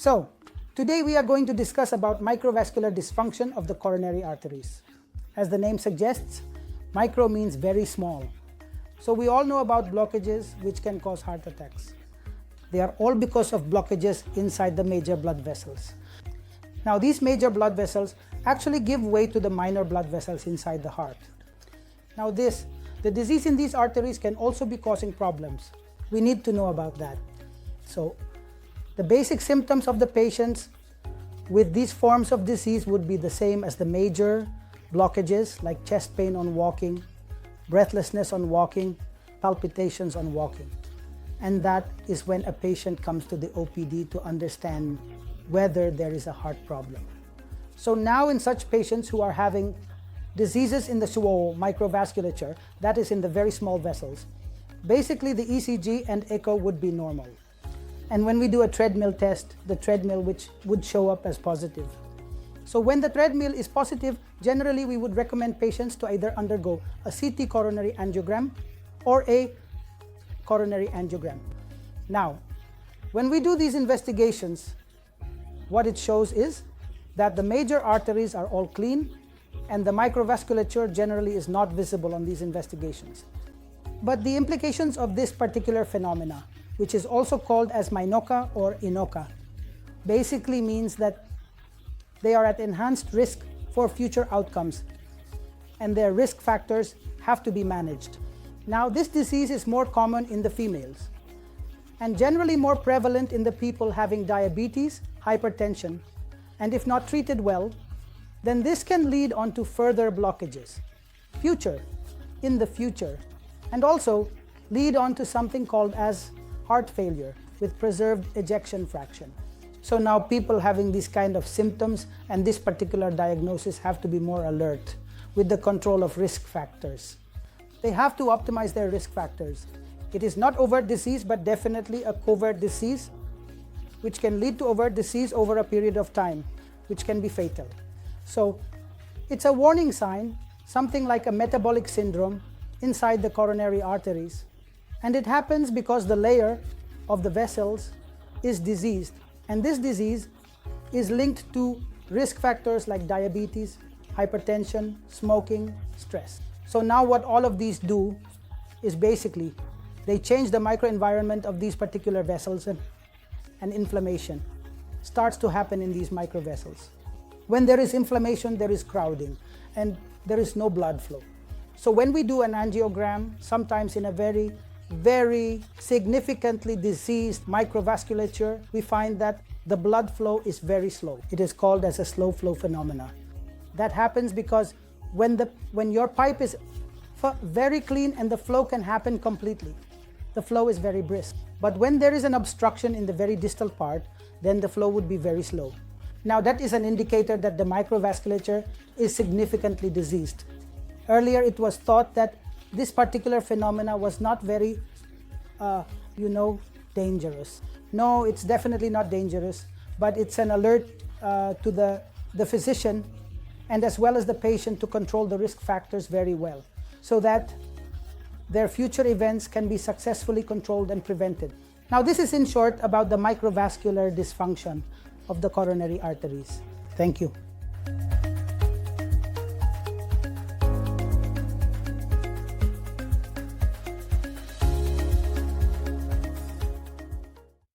So, today we are going to discuss about microvascular dysfunction of the coronary arteries. As the name suggests, micro means very small. So we all know about blockages which can cause heart attacks. They are all because of blockages inside the major blood vessels. Now these major blood vessels actually give way to the minor blood vessels inside the heart. Now the disease in these arteries can also be causing problems. We need to know about that. So the basic symptoms of the patients with these forms of disease would be the same as the major blockages like chest pain on walking, breathlessness on walking, palpitations on walking. And that is when a patient comes to the OPD to understand whether there is a heart problem. So now in such patients who are having diseases in the microvasculature, that is in the very small vessels, basically the ECG and echo would be normal. And when we do a treadmill test, the treadmill which would show up as positive. So when the treadmill is positive, generally we would recommend patients to either undergo a CT coronary angiogram or a coronary angiogram. Now, when we do these investigations, what it shows is that the major arteries are all clean and the microvasculature generally is not visible on these investigations. But the implications of this particular phenomena, which is also called as MINOCA or INOCA, basically means that they are at enhanced risk for future outcomes and their risk factors have to be managed. Now this disease is more common in the females and generally more prevalent in the people having diabetes, hypertension, and if not treated well, then this can lead on to further blockages, in the future, and also lead on to something called as heart failure with preserved ejection fraction. So now people having these kind of symptoms and this particular diagnosis have to be more alert with the control of risk factors. They have to optimize their risk factors. It is not overt disease, but definitely a covert disease, which can lead to overt disease over a period of time, which can be fatal. So it's a warning sign, something like a metabolic syndrome inside the coronary arteries. And it happens because the layer of the vessels is diseased. And this disease is linked to risk factors like diabetes, hypertension, smoking, stress. So now what all of these do is basically they change the microenvironment of these particular vessels and inflammation starts to happen in these microvessels. When there is inflammation, there is crowding and there is no blood flow. So when we do an angiogram, sometimes in a very significantly diseased microvasculature, we find that the blood flow is very slow. It is called as a slow flow phenomena. That happens because when your pipe is very clean and the flow can happen completely, the flow is very brisk. But when there is an obstruction in the very distal part, then the flow would be very slow. Now that is an indicator that the microvasculature is significantly diseased. Earlier it was thought that this particular phenomena was not very, dangerous. No, it's definitely not dangerous, but it's an alert to the physician and as well as the patient to control the risk factors very well so that their future events can be successfully controlled and prevented. Now this is in short about the microvascular dysfunction of the coronary arteries. Thank you.